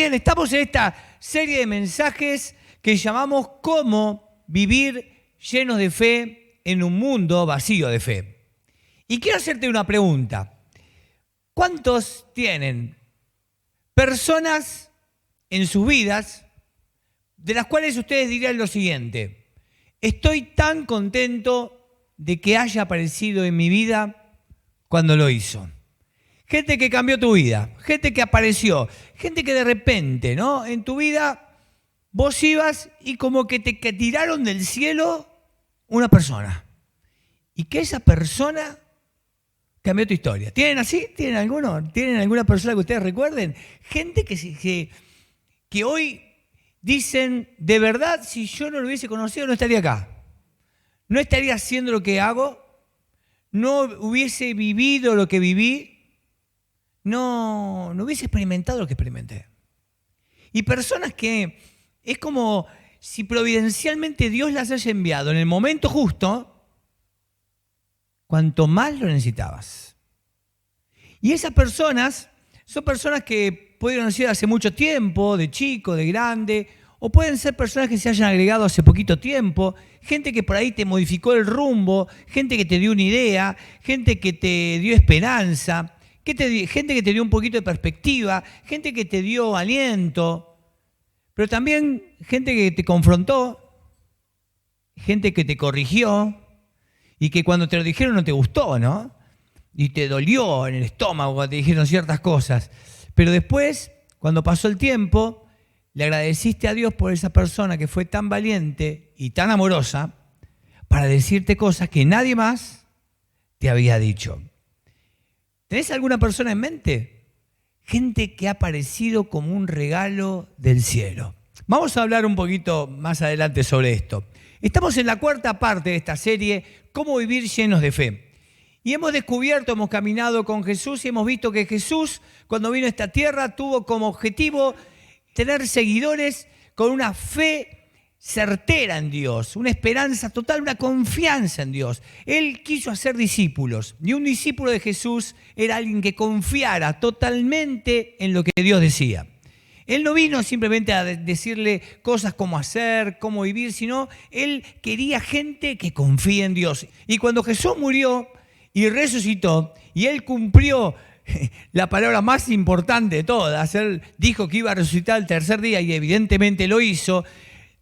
Bien, estamos en esta serie de mensajes que llamamos Cómo vivir llenos de fe en un mundo vacío de fe. Y quiero hacerte una pregunta. ¿Cuántos tienen personas en sus vidas de las cuales ustedes dirían lo siguiente: estoy tan contento de que haya aparecido en mi vida cuando lo hizo? Gente que cambió tu vida, gente que apareció, gente que de repente, ¿no? En tu vida vos ibas y como que te tiraron del cielo una persona. Y que esa persona cambió tu historia. ¿Tienen así? ¿Tienen alguno? ¿Tienen alguna persona que ustedes recuerden? Gente que hoy dicen, de verdad, si yo no lo hubiese conocido no estaría acá. No estaría haciendo lo que hago, no hubiese vivido lo que viví, no hubiese experimentado lo que experimenté. Y personas que es como si providencialmente Dios las haya enviado en el momento justo, cuanto más lo necesitabas. Y esas personas son personas que pudieron ser hace mucho tiempo, de chico, de grande, o pueden ser personas que se hayan agregado hace poquito tiempo, gente que por ahí te modificó el rumbo, gente que te dio una idea, gente que te dio esperanza, gente que te dio un poquito de perspectiva, gente que te dio aliento, pero también gente que te confrontó, gente que te corrigió y que cuando te lo dijeron no te gustó, ¿no? Y te dolió en el estómago cuando te dijeron ciertas cosas. Pero después, cuando pasó el tiempo, le agradeciste a Dios por esa persona que fue tan valiente y tan amorosa para decirte cosas que nadie más te había dicho. ¿Tenés alguna persona en mente? Gente que ha aparecido como un regalo del cielo. Vamos a hablar un poquito más adelante sobre esto. Estamos en la cuarta parte de esta serie, Cómo vivir llenos de fe. Y hemos caminado con Jesús y hemos visto que Jesús, cuando vino a esta tierra, tuvo como objetivo tener seguidores con una fe certera en Dios, una esperanza total, una confianza en Dios. Él quiso hacer discípulos y un discípulo de Jesús era alguien que confiara totalmente en lo que Dios decía. Él no vino simplemente a decirle cosas como hacer, cómo vivir, sino él quería gente que confíe en Dios. Y cuando Jesús murió y resucitó y él cumplió la palabra más importante de todas, él dijo que iba a resucitar el tercer día y evidentemente lo hizo.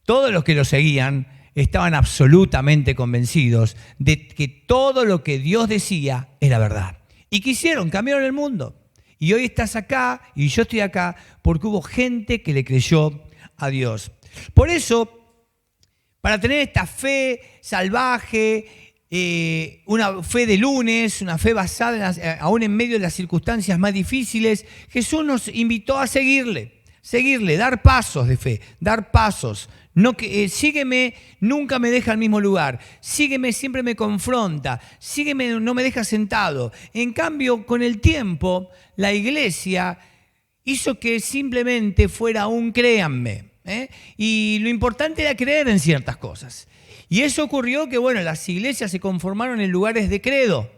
Todos los que lo seguían estaban absolutamente convencidos de que todo lo que Dios decía era verdad. Y ¿qué hicieron? Cambiaron el mundo. Y hoy estás acá y yo estoy acá porque hubo gente que le creyó a Dios. Por eso, para tener esta fe salvaje, una fe de lunes, una fe basada aún en medio de las circunstancias más difíciles, Jesús nos invitó a seguirle, dar pasos de fe, dar pasos. No, sígueme, nunca me deja al mismo lugar. Sígueme, siempre me confronta. Sígueme, no me deja sentado. En cambio, con el tiempo, la iglesia hizo que simplemente fuera un créanme. Y lo importante era creer en ciertas cosas. Y eso ocurrió que, las iglesias se conformaron en lugares de credo.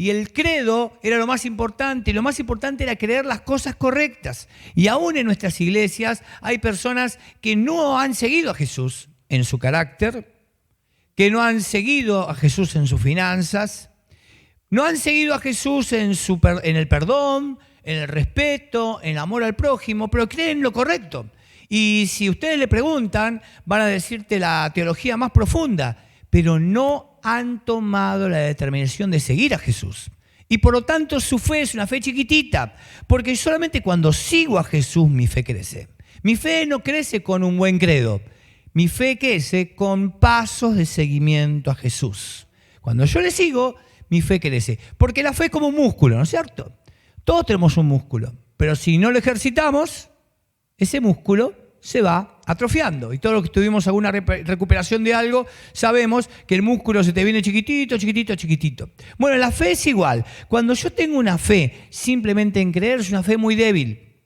Y el credo era lo más importante, y lo más importante era creer las cosas correctas. Y aún en nuestras iglesias hay personas que no han seguido a Jesús en su carácter, que no han seguido a Jesús en sus finanzas, no han seguido a Jesús en el perdón, en el respeto, en el amor al prójimo, pero creen lo correcto. Y si ustedes le preguntan, van a decirte la teología más profunda, pero no han tomado la determinación de seguir a Jesús. Y por lo tanto su fe es una fe chiquitita, porque solamente cuando sigo a Jesús mi fe crece. Mi fe no crece con un buen credo, mi fe crece con pasos de seguimiento a Jesús. Cuando yo le sigo, mi fe crece, porque la fe es como un músculo, ¿no es cierto? Todos tenemos un músculo, pero si no lo ejercitamos, ese músculo se va atrofiando. Y todos los que tuvimos alguna recuperación de algo, sabemos que el músculo se te viene chiquitito, chiquitito, chiquitito. Bueno, la fe es igual. Cuando yo tengo una fe simplemente en creer, es una fe muy débil.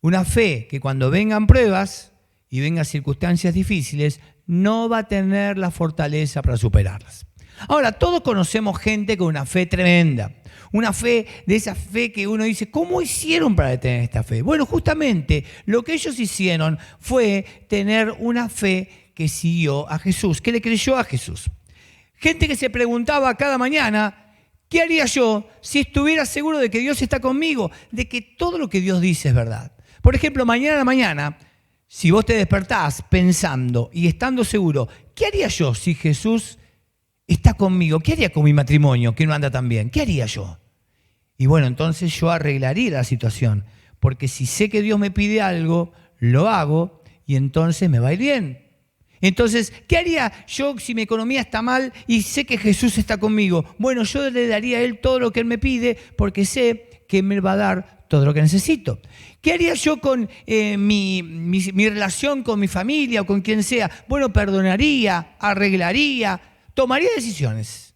Una fe que cuando vengan pruebas y vengan circunstancias difíciles, no va a tener la fortaleza para superarlas. Ahora, todos conocemos gente con una fe tremenda. Una fe, de esa fe que uno dice, ¿cómo hicieron para tener esta fe? Bueno, justamente lo que ellos hicieron fue tener una fe que siguió a Jesús, que le creyó a Jesús. Gente que se preguntaba cada mañana, ¿qué haría yo si estuviera seguro de que Dios está conmigo? De que todo lo que Dios dice es verdad. Por ejemplo, mañana a la mañana, si vos te despertás pensando y estando seguro, ¿qué haría yo si Jesús está conmigo? ¿Qué haría con mi matrimonio que no anda tan bien? ¿Qué haría yo? Y bueno, entonces yo arreglaría la situación, porque si sé que Dios me pide algo, lo hago y entonces me va a ir bien. Entonces, ¿qué haría yo si mi economía está mal y sé que Jesús está conmigo? Bueno, yo le daría a Él todo lo que Él me pide porque sé que me va a dar todo lo que necesito. ¿Qué haría yo con mi relación con mi familia o con quien sea? Bueno, perdonaría, arreglaría, tomaría decisiones,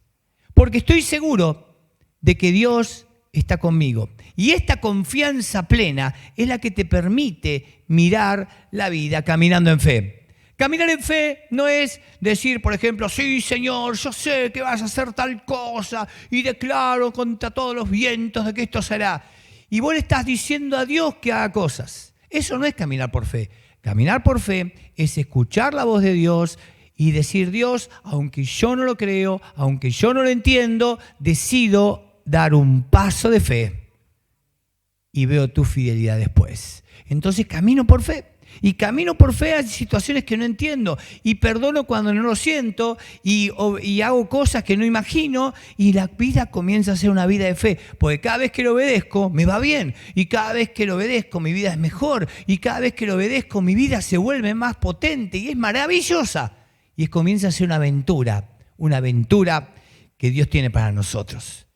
porque estoy seguro de que Dios está conmigo. Y esta confianza plena es la que te permite mirar la vida caminando en fe. Caminar en fe no es decir, por ejemplo, sí, Señor, yo sé que vas a hacer tal cosa y declaro contra todos los vientos de que esto será. Y vos le estás diciendo a Dios que haga cosas. Eso no es caminar por fe. Caminar por fe es escuchar la voz de Dios y decir, Dios, aunque yo no lo creo, aunque yo no lo entiendo, decido dar un paso de fe y veo tu fidelidad después. Entonces camino por fe. Y camino por fe a situaciones que no entiendo y perdono cuando no lo siento y hago cosas que no imagino y la vida comienza a ser una vida de fe, porque cada vez que lo obedezco me va bien y cada vez que lo obedezco mi vida es mejor y cada vez que lo obedezco mi vida se vuelve más potente y es maravillosa y comienza a ser una aventura que Dios tiene para nosotros.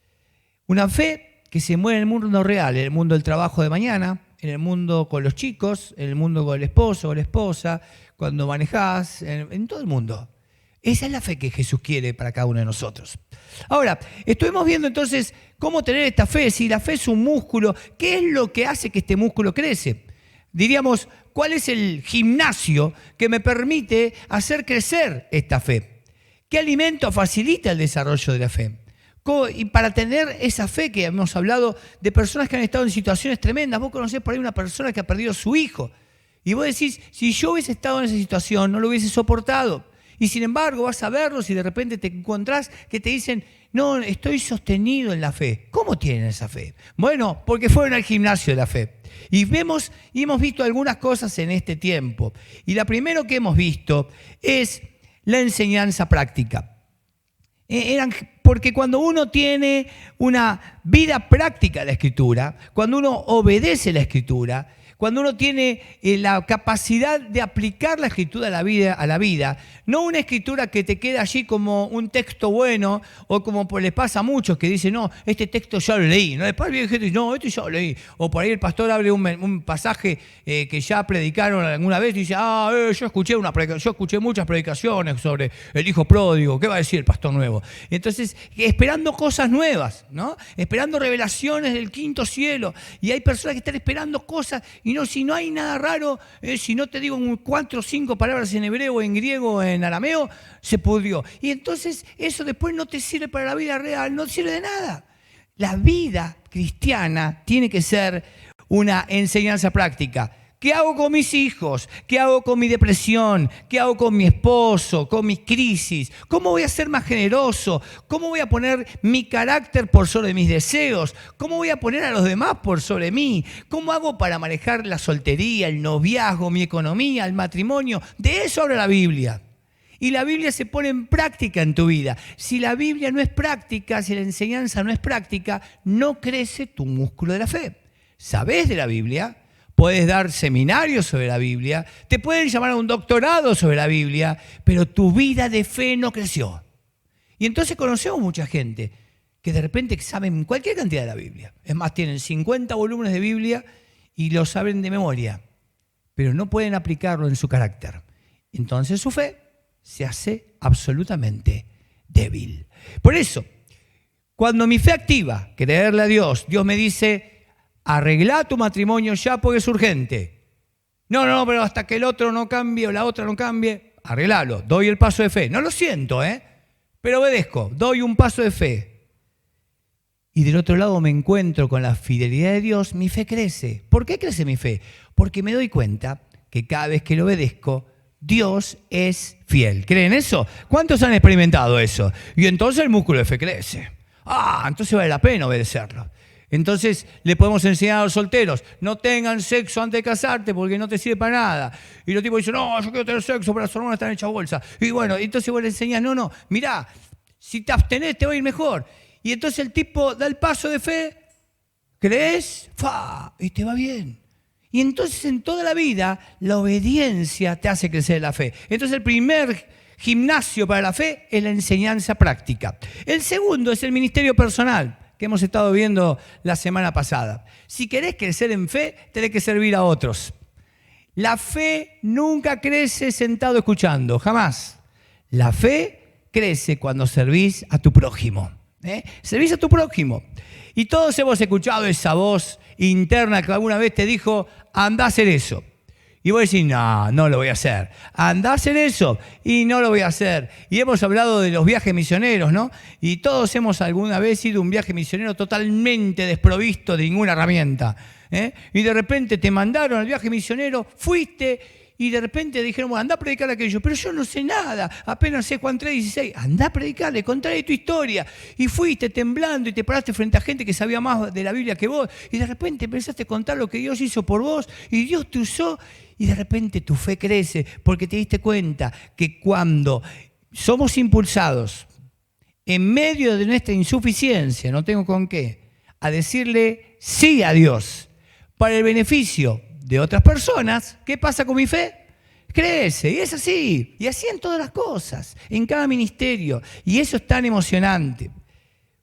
Una fe que se mueve en el mundo real, en el mundo del trabajo de mañana, en el mundo con los chicos, en el mundo con el esposo o la esposa, cuando manejás, en todo el mundo. Esa es la fe que Jesús quiere para cada uno de nosotros. Ahora, estuvimos viendo entonces cómo tener esta fe, si la fe es un músculo, ¿qué es lo que hace que este músculo crece? Diríamos, ¿cuál es el gimnasio que me permite hacer crecer esta fe? ¿Qué alimento facilita el desarrollo de la fe? Y para tener esa fe que hemos hablado de personas que han estado en situaciones tremendas, vos conocés por ahí una persona que ha perdido a su hijo y vos decís, si yo hubiese estado en esa situación no lo hubiese soportado y sin embargo vas a verlos y de repente te encontrás que te dicen, no, estoy sostenido en la fe. ¿Cómo tienen esa fe? Bueno, porque fueron al gimnasio de la fe y hemos visto algunas cosas en este tiempo y la primera que hemos visto es la enseñanza práctica. Porque cuando uno tiene una vida práctica de la Escritura, cuando uno obedece la Escritura, cuando uno tiene la capacidad de aplicar la Escritura a la vida, no una Escritura que te queda allí como un texto bueno o como les pasa a muchos que dicen, no, este texto ya lo leí. ¿No? Después viene gente y dice, no, este ya lo leí. O por ahí el pastor abre un pasaje que ya predicaron alguna vez y dice, yo escuché muchas predicaciones sobre el hijo pródigo. ¿Qué va a decir el pastor nuevo? Entonces, esperando cosas nuevas, ¿no? Esperando revelaciones del quinto cielo. Y hay personas que están esperando cosas y no, si no hay nada raro, si no te digo 4 o 5 palabras en hebreo, en griego, en arameo, se pudrió. Y entonces eso después no te sirve para la vida real, no sirve de nada. La vida cristiana tiene que ser una enseñanza práctica. ¿Qué hago con mis hijos? ¿Qué hago con mi depresión? ¿Qué hago con mi esposo? ¿Con mis crisis? ¿Cómo voy a ser más generoso? ¿Cómo voy a poner mi carácter por sobre mis deseos? ¿Cómo voy a poner a los demás por sobre mí? ¿Cómo hago para manejar la soltería, el noviazgo, mi economía, el matrimonio? De eso habla la Biblia. Y la Biblia se pone en práctica en tu vida. Si la Biblia no es práctica, si la enseñanza no es práctica, no crece tu músculo de la fe. ¿Sabés de la Biblia? Puedes dar seminarios sobre la Biblia, te pueden llamar a un doctorado sobre la Biblia, pero tu vida de fe no creció. Y entonces conocemos mucha gente que de repente saben cualquier cantidad de la Biblia. Es más, tienen 50 volúmenes de Biblia y lo saben de memoria, pero no pueden aplicarlo en su carácter. Entonces su fe se hace absolutamente débil. Por eso, cuando mi fe activa, creerle a Dios, Dios me dice, arregla tu matrimonio ya porque es urgente. No, pero hasta que el otro no cambie o la otra no cambie, arreglalo, doy el paso de fe. No lo siento, pero obedezco, doy un paso de fe. Y del otro lado me encuentro con la fidelidad de Dios, mi fe crece. ¿Por qué crece mi fe? Porque me doy cuenta que cada vez que lo obedezco, Dios es fiel. ¿Creen eso? ¿Cuántos han experimentado eso? Y entonces el músculo de fe crece. Entonces vale la pena obedecerlo. Entonces le podemos enseñar a los solteros, no tengan sexo antes de casarte porque no te sirve para nada. Y los tipos dicen, no, yo quiero tener sexo, pero las hormonas están hechas bolsa. Y bueno, entonces vos le enseñás, no, mirá, si te abstenés te va a ir mejor. Y entonces el tipo da el paso de fe, crees, y te va bien. Y entonces en toda la vida la obediencia te hace crecer la fe. Entonces el primer gimnasio para la fe es la enseñanza práctica. El segundo es el ministerio personal, que hemos estado viendo la semana pasada. Si querés crecer en fe, tenés que servir a otros. La fe nunca crece sentado escuchando, jamás. La fe crece cuando servís a tu prójimo. Servís a tu prójimo. Y todos hemos escuchado esa voz interna que alguna vez te dijo, andá a hacer eso. Y vos decís, no lo voy a hacer. Andá a hacer eso y no lo voy a hacer. Y hemos hablado de los viajes misioneros, ¿no? Y todos hemos alguna vez ido a un viaje misionero totalmente desprovisto de ninguna herramienta. Y de repente te mandaron al viaje misionero, fuiste y de repente dijeron, bueno, andá a predicar aquello. Pero yo no sé nada, apenas sé Juan 3:16. Andá a predicarle, contale tu historia. Y fuiste temblando y te paraste frente a gente que sabía más de la Biblia que vos. Y de repente empezaste a contar lo que Dios hizo por vos y Dios te usó. Y de repente tu fe crece porque te diste cuenta que cuando somos impulsados en medio de nuestra insuficiencia, no tengo con qué, a decirle sí a Dios para el beneficio de otras personas, ¿qué pasa con mi fe? Crece, y es así, y así en todas las cosas, en cada ministerio. Y eso es tan emocionante,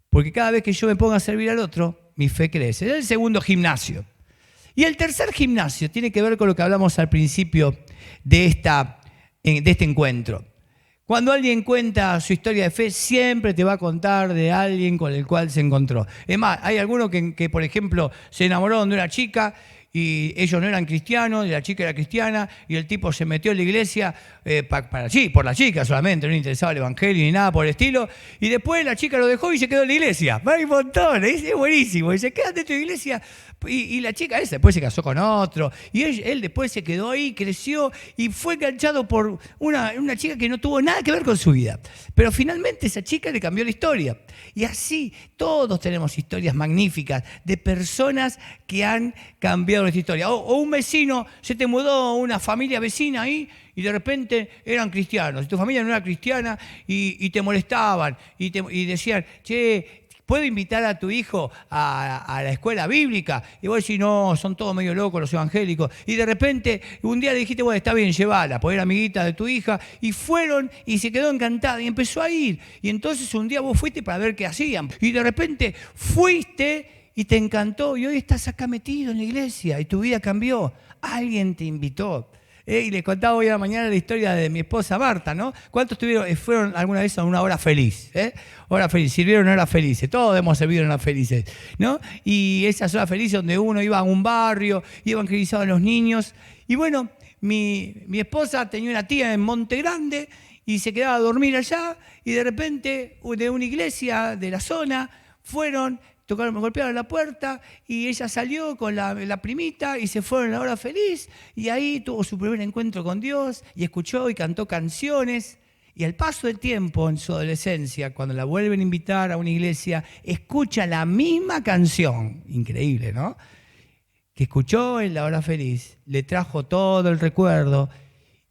porque cada vez que yo me pongo a servir al otro, mi fe crece. Es el segundo gimnasio. Y el tercer gimnasio tiene que ver con lo que hablamos al principio de este encuentro. Cuando alguien cuenta su historia de fe, siempre te va a contar de alguien con el cual se encontró. Es más, hay algunos que por ejemplo, se enamoraron de una chica y ellos no eran cristianos, y la chica era cristiana, y el tipo se metió en la iglesia por la chica solamente, no le interesaba el evangelio ni nada por el estilo, y después la chica lo dejó y se quedó en la iglesia. Hay un montón, es buenísimo, y se quedan dentro de la iglesia, y la chica esa después se casó con otro, y él después se quedó ahí, creció, y fue enganchado por una chica que no tuvo nada que ver con su vida. Pero finalmente esa chica le cambió la historia. Y así todos tenemos historias magníficas de personas que han cambiado nuestra historia. O un vecino, se te mudó una familia vecina ahí y de repente eran cristianos. Y tu familia no era cristiana y te molestaban y decían, che, ¿puedo invitar a tu hijo a la escuela bíblica? Y vos decís, no, son todos medio locos los evangélicos. Y de repente, un día le dijiste, bueno, está bien, llévala, porque era amiguita de tu hija. Y fueron y se quedó encantada y empezó a ir. Y entonces un día vos fuiste para ver qué hacían. Y de repente fuiste y te encantó. Y hoy estás acá metido en la iglesia y tu vida cambió. Alguien te invitó. Y les contaba hoy a la mañana la historia de mi esposa Marta, ¿no? ¿Cuántos fueron alguna vez a una hora feliz? Hora feliz, sirvieron horas felices, todos hemos servido en horas felices, ¿no? Y esas horas felices donde uno iba a un barrio y evangelizaba a los niños. Y bueno, mi esposa tenía una tía en Monte Grande y se quedaba a dormir allá y de repente de una iglesia de la zona fueron, golpearon la puerta y ella salió con la primita y se fueron a la hora feliz y ahí tuvo su primer encuentro con Dios y escuchó y cantó canciones y al paso del tiempo en su adolescencia, cuando la vuelven a invitar a una iglesia, escucha la misma canción, increíble, ¿no? Que escuchó en la hora feliz, le trajo todo el recuerdo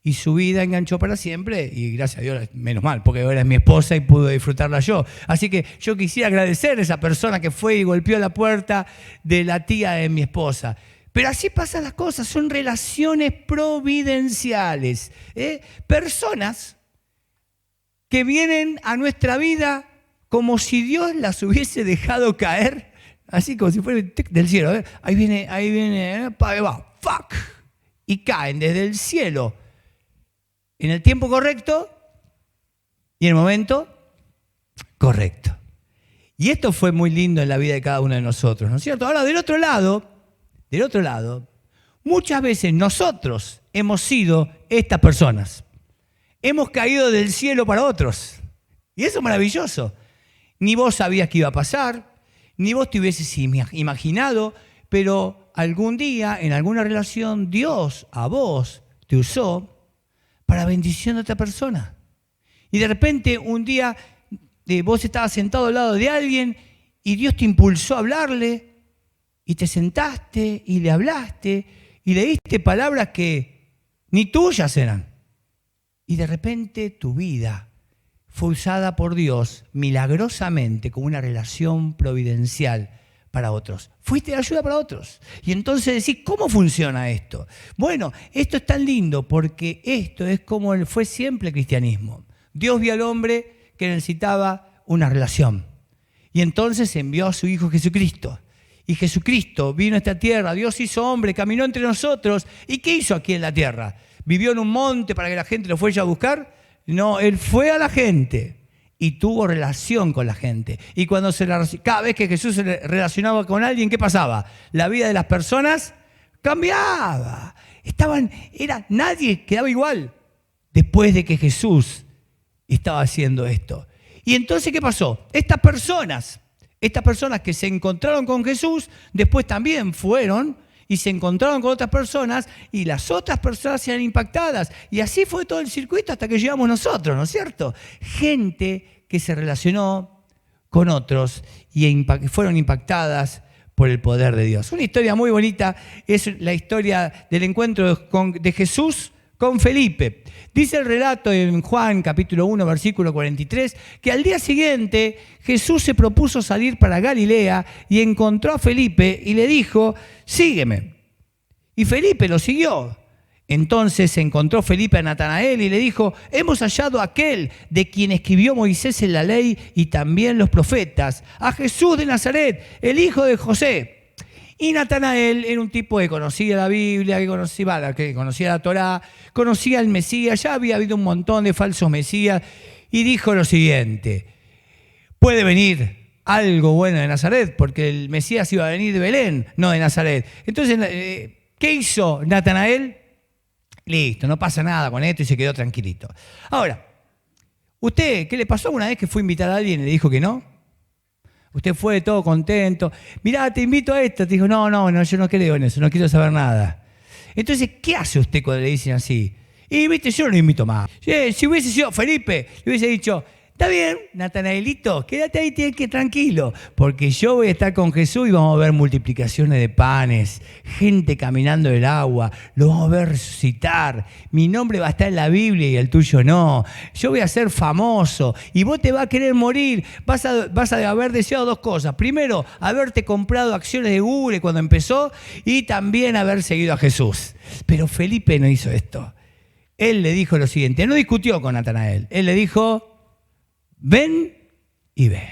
y su vida enganchó para siempre y gracias a Dios, menos mal, porque ahora es mi esposa y pude disfrutarla yo. Así que yo quisiera agradecer a esa persona que fue y golpeó la puerta de la tía de mi esposa. Pero así pasan las cosas, son relaciones providenciales. Personas que vienen a nuestra vida como si Dios las hubiese dejado caer, así como si fuera del cielo. Ahí viene, va, ¡fuck! Y caen desde el cielo. En el tiempo correcto y en el momento correcto. Y esto fue muy lindo en la vida de cada uno de nosotros, ¿no es cierto? Ahora, del otro lado, muchas veces nosotros hemos sido estas personas. Hemos caído del cielo para otros Y eso es maravilloso. Ni vos sabías que iba a pasar, ni vos te hubieses imaginado, pero algún día, en alguna relación, Dios a vos te usó para bendición de otra persona. Y de repente, un día, vos estabas sentado al lado de alguien y Dios te impulsó a hablarle y te sentaste y le hablaste y le diste palabras que ni tuyas eran. Y de repente tu vida fue usada por Dios milagrosamente como una relación providencial para otros. Fuiste de ayuda para otros. Y entonces decís, ¿cómo funciona esto? Bueno, esto es tan lindo porque esto es como fue siempre el cristianismo. Dios vio al hombre que necesitaba una relación. Y entonces envió a su Hijo Jesucristo. Y Jesucristo vino a esta tierra, Dios hizo hombre, caminó entre nosotros. ¿Y qué hizo aquí en la tierra? ¿Vivió en un monte para que la gente lo fuera a buscar? No, Él fue a la gente y tuvo relación con la gente. Y cada vez que Jesús se relacionaba con alguien, ¿qué pasaba? La vida de las personas cambiaba. Nadie quedaba igual después de que Jesús estaba haciendo esto. Y entonces, ¿qué pasó? Estas personas que se encontraron con Jesús, después también fueron y se encontraron con otras personas y las otras personas eran impactadas. Y así fue todo el circuito hasta que llegamos nosotros, ¿no es cierto? Gente que se relacionó con otros y fueron impactadas por el poder de Dios. Una historia muy bonita es la historia del encuentro de Jesús con Felipe. Dice el relato en Juan capítulo 1, versículo 43, que al día siguiente Jesús se propuso salir para Galilea y encontró a Felipe y le dijo, sígueme. Y Felipe lo siguió. Entonces encontró Felipe a Natanael y le dijo, hemos hallado a aquel de quien escribió Moisés en la ley y también los profetas, a Jesús de Nazaret, el hijo de José. Y Natanael era un tipo que conocía la Biblia, que conocía la Torá, conocía al Mesías, ya había habido un montón de falsos Mesías, y dijo lo siguiente, puede venir algo bueno de Nazaret, porque el Mesías iba a venir de Belén, no de Nazaret. Entonces, ¿qué hizo Natanael? Listo, no pasa nada con esto y se quedó tranquilito. Ahora, ¿usted qué le pasó alguna vez que fue a invitar a alguien y le dijo que no? Usted fue todo contento. Mirá, te invito a esto. Te dijo, no, yo no creo en eso, no quiero saber nada. Entonces, ¿qué hace usted cuando le dicen así? Y viste, yo no lo invito más. Si hubiese sido Felipe, le hubiese dicho, está bien, Natanaelito, quédate ahí tranquilo, porque yo voy a estar con Jesús y vamos a ver multiplicaciones de panes, gente caminando el agua, lo vamos a ver resucitar. Mi nombre va a estar en la Biblia y el tuyo no. Yo voy a ser famoso y vos te vas a querer morir. Vas a haber deseado dos cosas. Primero, haberte comprado acciones de Google cuando empezó y también haber seguido a Jesús. Pero Felipe no hizo esto. Él le dijo lo siguiente, no discutió con Natanael. Él le dijo, ven y ve.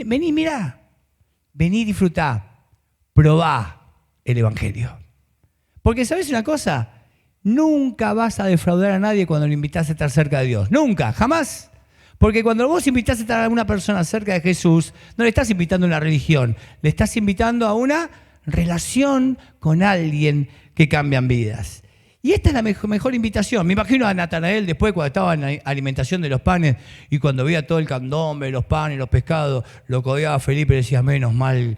Vení, mirá. Vení y disfrutá. Probá el Evangelio. Porque, ¿sabes una cosa? Nunca vas a defraudar a nadie cuando lo invitas a estar cerca de Dios. Nunca, jamás. Porque cuando vos invitás a estar a una persona cerca de Jesús, no le estás invitando a una religión, le estás invitando a una relación con alguien que cambian vidas. Y esta es la mejor invitación. Me imagino a Natanael después cuando estaba en la alimentación de los panes y cuando veía todo el candombe, los panes, los pescados, lo codeaba a Felipe y le decía, menos mal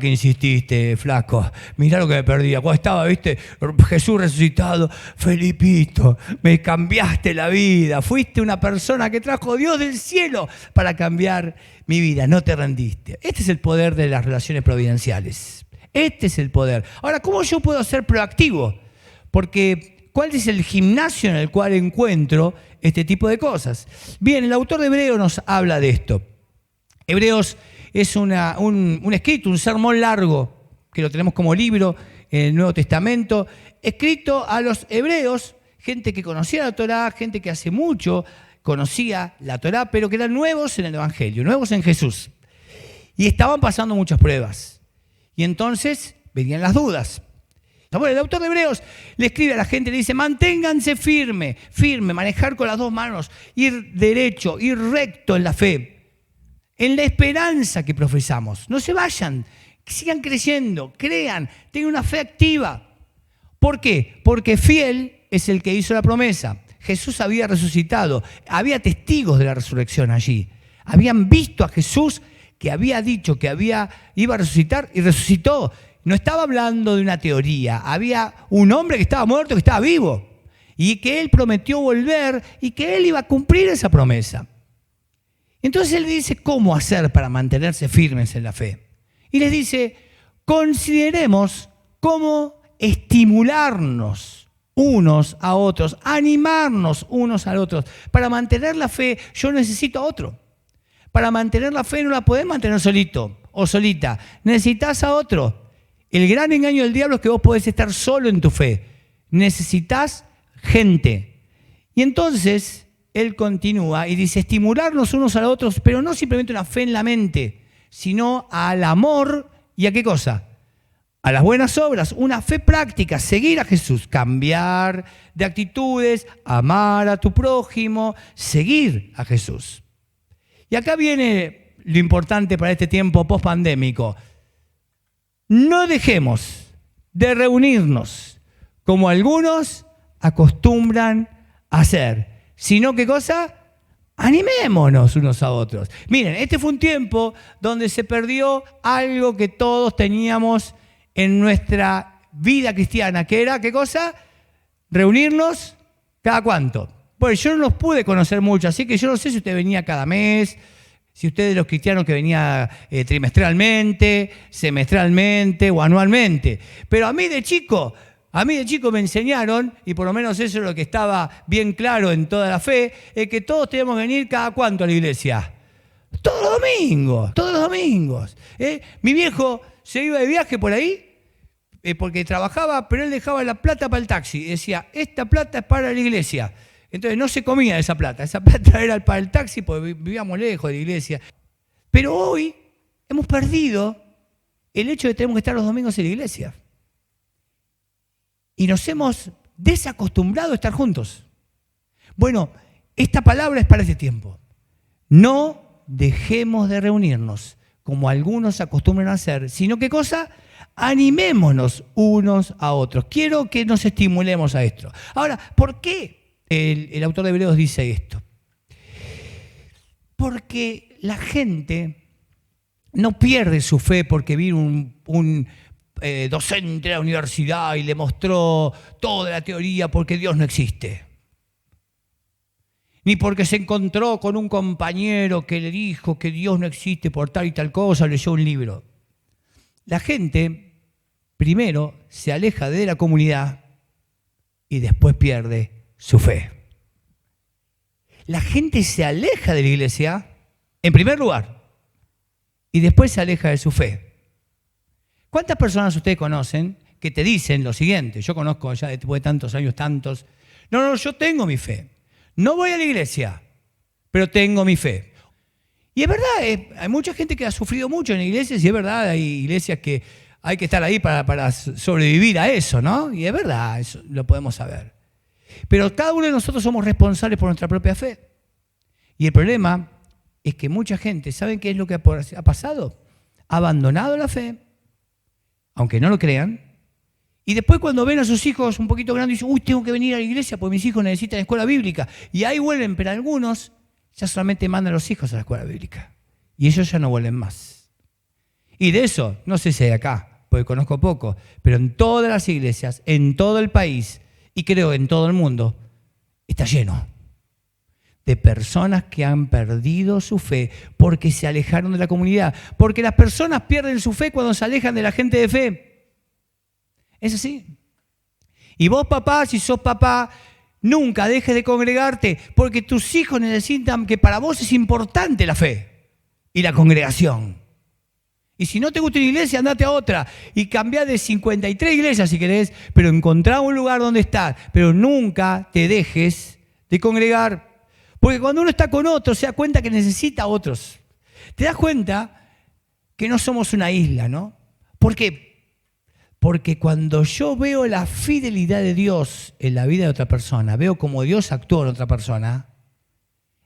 que insististe, flaco. Mirá lo que me perdía. Cuando estaba, viste, Jesús resucitado, Felipito, me cambiaste la vida. Fuiste una persona que trajo Dios del cielo para cambiar mi vida. No te rendiste. Este es el poder de las relaciones providenciales. Este es el poder. Ahora, ¿cómo yo puedo ser proactivo? Porque, ¿cuál es el gimnasio en el cual encuentro este tipo de cosas? Bien, el autor de Hebreos nos habla de esto. Hebreos es un escrito, un sermón largo, que lo tenemos como libro en el Nuevo Testamento, escrito a los hebreos, gente que conocía la Torá, gente que hace mucho conocía la Torá, pero que eran nuevos en el Evangelio, nuevos en Jesús. Y estaban pasando muchas pruebas. Y entonces venían las dudas. Bueno, el autor de Hebreos le escribe a la gente, le dice, manténganse firme, manejar con las dos manos, ir derecho, ir recto en la fe, en la esperanza que profesamos. No se vayan, sigan creyendo, crean, tengan una fe activa. ¿Por qué? Porque fiel es el que hizo la promesa. Jesús había resucitado. Había testigos de la resurrección allí. Habían visto a Jesús que había dicho que iba a resucitar y resucitó. No estaba hablando de una teoría. Había un hombre que estaba muerto, que estaba vivo. Y que él prometió volver y que él iba a cumplir esa promesa. Entonces él dice cómo hacer para mantenerse firmes en la fe. Y les dice, consideremos cómo estimularnos unos a otros, animarnos unos a otros. Para mantener la fe yo necesito a otro. Para mantener la fe no la podés mantener solito o solita. Necesitas a otro. El gran engaño del diablo es que vos podés estar solo en tu fe. Necesitas gente. Y entonces él continúa y dice, estimularnos unos a los otros, pero no simplemente una fe en la mente, sino al amor y a qué cosa. A las buenas obras, una fe práctica, seguir a Jesús, cambiar de actitudes, amar a tu prójimo, seguir a Jesús. Y acá viene lo importante para este tiempo post-pandémico. No dejemos de reunirnos como algunos acostumbran a hacer, sino ¿qué cosa? Animémonos unos a otros. Miren, este fue un tiempo donde se perdió algo que todos teníamos en nuestra vida cristiana, que era, ¿qué cosa? Reunirnos cada cuánto. Pues yo no los pude conocer mucho, así que yo no sé si usted venía cada mes, si usted es de los cristianos que venía trimestralmente, semestralmente o anualmente. Pero a mí de chico me enseñaron, y por lo menos eso es lo que estaba bien claro en toda la fe, es que todos tenemos que venir cada cuánto a la iglesia. Todos los domingos. Mi viejo se iba de viaje por ahí, porque trabajaba, pero él dejaba la plata para el taxi. Decía, esta plata es para la iglesia. Entonces no se comía esa plata era para el taxi porque vivíamos lejos de la iglesia. Pero hoy hemos perdido el hecho de que tenemos que estar los domingos en la iglesia. Y nos hemos desacostumbrado a estar juntos. Bueno, esta palabra es para este tiempo. No dejemos de reunirnos como algunos acostumbran a hacer, sino ¿qué cosa? Animémonos unos a otros. Quiero que nos estimulemos a esto. Ahora, ¿por qué el autor de Hebreos dice esto? Porque la gente no pierde su fe porque vino un docente de la universidad y le mostró toda la teoría porque Dios no existe. Ni porque se encontró con un compañero que le dijo que Dios no existe por tal y tal cosa, leyó un libro. La gente primero se aleja de la comunidad y después pierde su fe. La gente se aleja de la iglesia, en primer lugar, y después se aleja de su fe. ¿Cuántas personas ustedes conocen que te dicen lo siguiente? Yo conozco ya después de tantos años, no, yo tengo mi fe. No voy a la iglesia, pero tengo mi fe. Y es verdad, hay mucha gente que ha sufrido mucho en iglesias, y es verdad, hay iglesias que hay que estar ahí para sobrevivir a eso, ¿no? Y es verdad, eso lo podemos saber. Pero cada uno de nosotros somos responsables por nuestra propia fe. Y el problema es que mucha gente, ¿saben qué es lo que ha pasado? Ha abandonado la fe, aunque no lo crean, y después cuando ven a sus hijos un poquito grandes, dicen, tengo que venir a la iglesia porque mis hijos necesitan escuela bíblica. Y ahí vuelven, pero algunos ya solamente mandan a los hijos a la escuela bíblica. Y ellos ya no vuelven más. Y de eso, no sé si hay acá, porque conozco poco, pero en todas las iglesias, en todo el país, y creo en todo el mundo, está lleno de personas que han perdido su fe porque se alejaron de la comunidad. Porque las personas pierden su fe cuando se alejan de la gente de fe. Es así. Y vos, papá, si sos papá, nunca dejes de congregarte porque tus hijos necesitan que para vos es importante la fe y la congregación. Y si no te gusta una iglesia, andate a otra y cambiá de 53 iglesias si querés, pero encontrá un lugar donde estar. Pero nunca te dejes de congregar. Porque cuando uno está con otros, se da cuenta que necesita a otros. Te das cuenta que no somos una isla, ¿no? ¿Por qué? Porque cuando yo veo la fidelidad de Dios en la vida de otra persona, veo cómo Dios actúa en otra persona,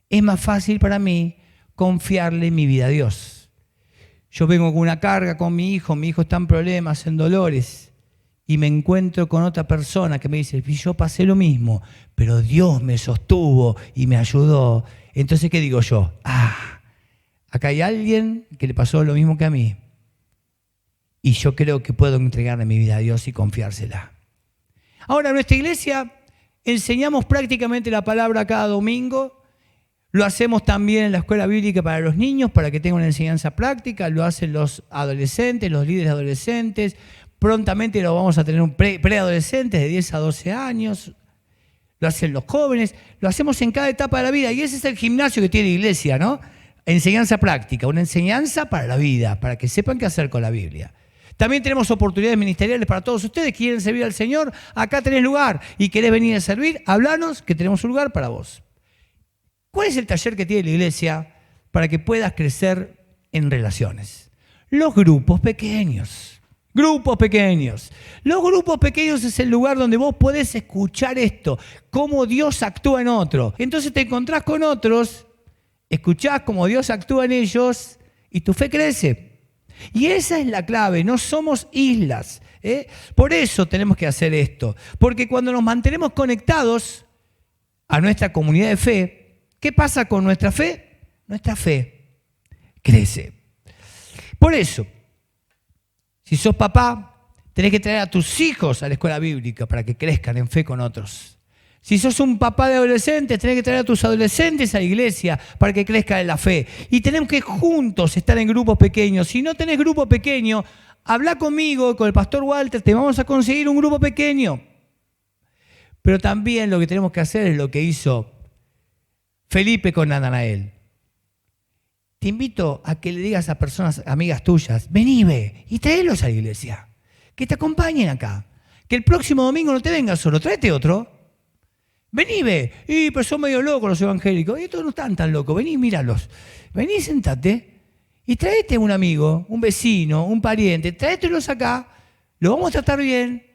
es más fácil para mí confiarle mi vida a Dios. Yo vengo con una carga con mi hijo está en problemas, en dolores, y me encuentro con otra persona que me dice, yo pasé lo mismo, pero Dios me sostuvo y me ayudó. Entonces, ¿qué digo yo? Acá hay alguien que le pasó lo mismo que a mí. Y yo creo que puedo entregarle mi vida a Dios y confiársela. Ahora, en nuestra iglesia enseñamos prácticamente la palabra cada domingo. Lo hacemos también en la escuela bíblica para los niños, para que tengan una enseñanza práctica. Lo hacen los adolescentes, los líderes adolescentes. Prontamente lo vamos a tener un preadolescentes de 10 a 12 años. Lo hacen los jóvenes. Lo hacemos en cada etapa de la vida. Y ese es el gimnasio que tiene la iglesia, ¿no? Enseñanza práctica, una enseñanza para la vida, para que sepan qué hacer con la Biblia. También tenemos oportunidades ministeriales para todos ustedes. ¿Quieren servir al Señor? Acá tenés lugar. ¿Y querés venir a servir? Hablanos que tenemos un lugar para vos. ¿Cuál es el taller que tiene la iglesia para que puedas crecer en relaciones? Los grupos pequeños. Grupos pequeños. Los grupos pequeños es el lugar donde vos podés escuchar esto, cómo Dios actúa en otro. Entonces te encontrás con otros, escuchás cómo Dios actúa en ellos y tu fe crece. Y esa es la clave, no somos islas. Por eso tenemos que hacer esto. Porque cuando nos mantenemos conectados a nuestra comunidad de fe, ¿qué pasa con nuestra fe? Nuestra fe crece. Por eso, si sos papá, tenés que traer a tus hijos a la escuela bíblica para que crezcan en fe con otros. Si sos un papá de adolescentes, tenés que traer a tus adolescentes a la iglesia para que crezcan en la fe. Y tenemos que juntos estar en grupos pequeños. Si no tenés grupo pequeño, habla conmigo, con el pastor Walter, te vamos a conseguir un grupo pequeño. Pero también lo que tenemos que hacer es lo que hizo Felipe con Natanael. Te invito a que le digas a personas, amigas tuyas, vení, ve, y tráelos a la iglesia. Que te acompañen acá. Que el próximo domingo no te vengas solo, tráete otro. Vení, ve. Pero son medio locos los evangélicos. Y estos no están tan locos. Vení, míralos. Vení, sentate. Y tráete un amigo, un vecino, un pariente. Tráetelos acá. Los vamos a tratar bien.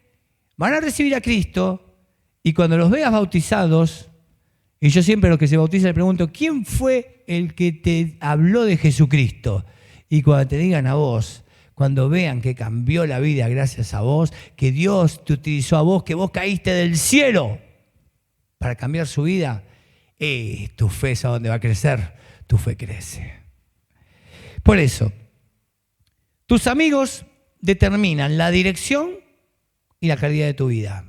Van a recibir a Cristo. Y cuando los veas bautizados, y yo siempre a los que se bautizan les pregunto, ¿quién fue el que te habló de Jesucristo? Y cuando te digan a vos, cuando vean que cambió la vida gracias a vos, que Dios te utilizó a vos, que vos caíste del cielo para cambiar su vida, tu fe es a donde va a crecer, tu fe crece. Por eso, tus amigos determinan la dirección y la calidad de tu vida.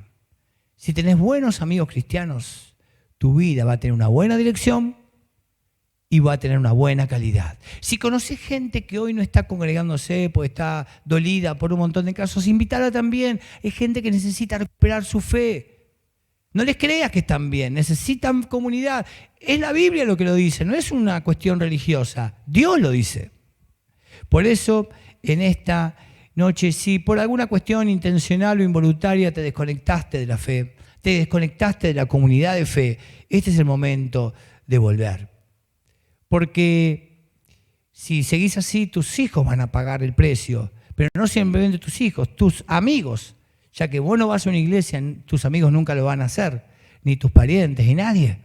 Si tenés buenos amigos cristianos, tu vida va a tener una buena dirección y va a tener una buena calidad. Si conoces gente que hoy no está congregándose porque está dolida por un montón de casos, invítala también. Es gente que necesita recuperar su fe. No les creas que están bien, necesitan comunidad. Es la Biblia lo que lo dice, no es una cuestión religiosa. Dios lo dice. Por eso, en esta noche, si por alguna cuestión intencional o involuntaria te desconectaste de la fe, te desconectaste de la comunidad de fe, este es el momento de volver. Porque si seguís así, tus hijos van a pagar el precio, pero no simplemente tus hijos, tus amigos, ya que vos no vas a una iglesia, tus amigos nunca lo van a hacer, ni tus parientes, ni nadie.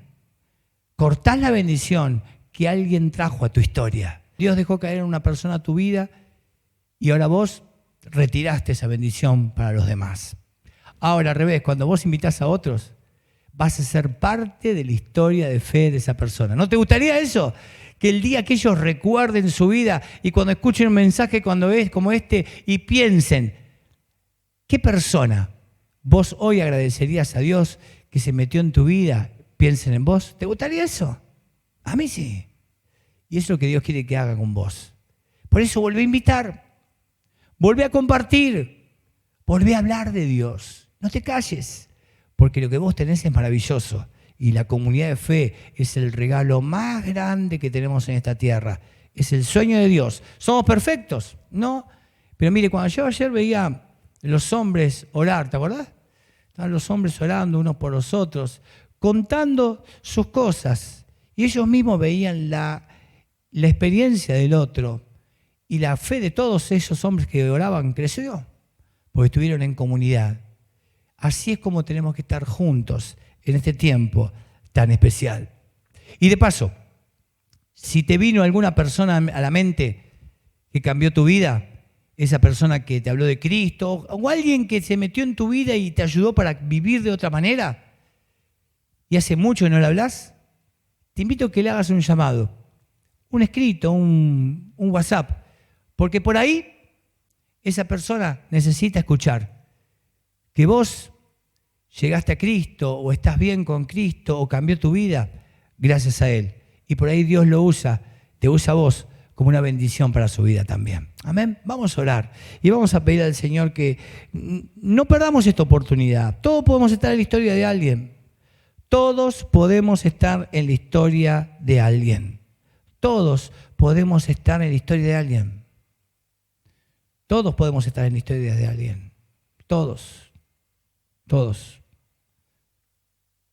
Cortás la bendición que alguien trajo a tu historia. Dios dejó caer en una persona a tu vida y ahora vos retiraste esa bendición para los demás. Ahora, al revés, cuando vos invitás a otros, vas a ser parte de la historia de fe de esa persona. ¿No te gustaría eso? Que el día que ellos recuerden su vida y cuando escuchen un mensaje como este y piensen, ¿qué persona vos hoy agradecerías a Dios que se metió en tu vida? Piensen en vos. ¿Te gustaría eso? A mí sí. Y eso es lo que Dios quiere que haga con vos. Por eso volvé a invitar, volvé a compartir, volvé a hablar de Dios. No te calles, porque lo que vos tenés es maravilloso y la comunidad de fe es el regalo más grande que tenemos en esta tierra. Es el sueño de Dios. ¿Somos perfectos? No. Pero mire, cuando yo ayer veía los hombres orar, ¿te acordás? Estaban los hombres orando unos por los otros, contando sus cosas. Y ellos mismos veían la experiencia del otro. Y la fe de todos esos hombres que oraban creció, porque estuvieron en comunidad. Así es como tenemos que estar juntos en este tiempo tan especial. Y de paso, si te vino alguna persona a la mente que cambió tu vida, esa persona que te habló de Cristo, o alguien que se metió en tu vida y te ayudó para vivir de otra manera, y hace mucho que no le hablas, te invito a que le hagas un llamado, un escrito, un WhatsApp, porque por ahí esa persona necesita escuchar que vos llegaste a Cristo, o estás bien con Cristo, o cambió tu vida gracias a Él. Y por ahí Dios lo usa, te usa a vos como una bendición para su vida también. Amén. Vamos a orar y vamos a pedir al Señor que no perdamos esta oportunidad. Todos podemos estar en la historia de alguien. Todos podemos estar en la historia de alguien. Todos podemos estar en la historia de alguien. Todos podemos estar en la historia de alguien. Todos. Todos.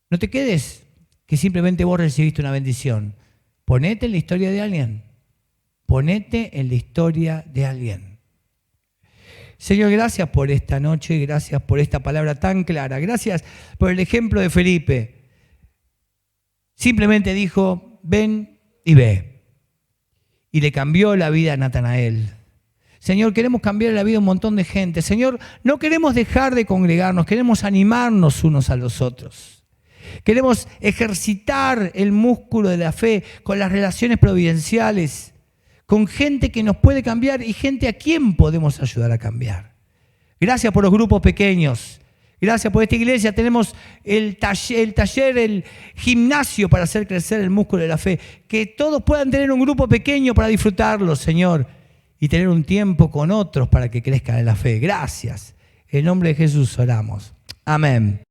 No te quedes que simplemente vos recibiste una bendición. Ponete en la historia de alguien. Ponete en la historia de alguien. Señor, gracias por esta noche, gracias por esta palabra tan clara. Gracias por el ejemplo de Felipe. Simplemente dijo, ven y ve. Y le cambió la vida a Natanael. Señor, queremos cambiar la vida a un montón de gente. Señor, no queremos dejar de congregarnos, queremos animarnos unos a los otros. Queremos ejercitar el músculo de la fe con las relaciones providenciales, con gente que nos puede cambiar y gente a quien podemos ayudar a cambiar. Gracias por los grupos pequeños. Gracias por esta iglesia. Tenemos el taller, el gimnasio para hacer crecer el músculo de la fe. Que todos puedan tener un grupo pequeño para disfrutarlo, Señor, y tener un tiempo con otros para que crezcan en la fe. Gracias. En nombre de Jesús oramos. Amén.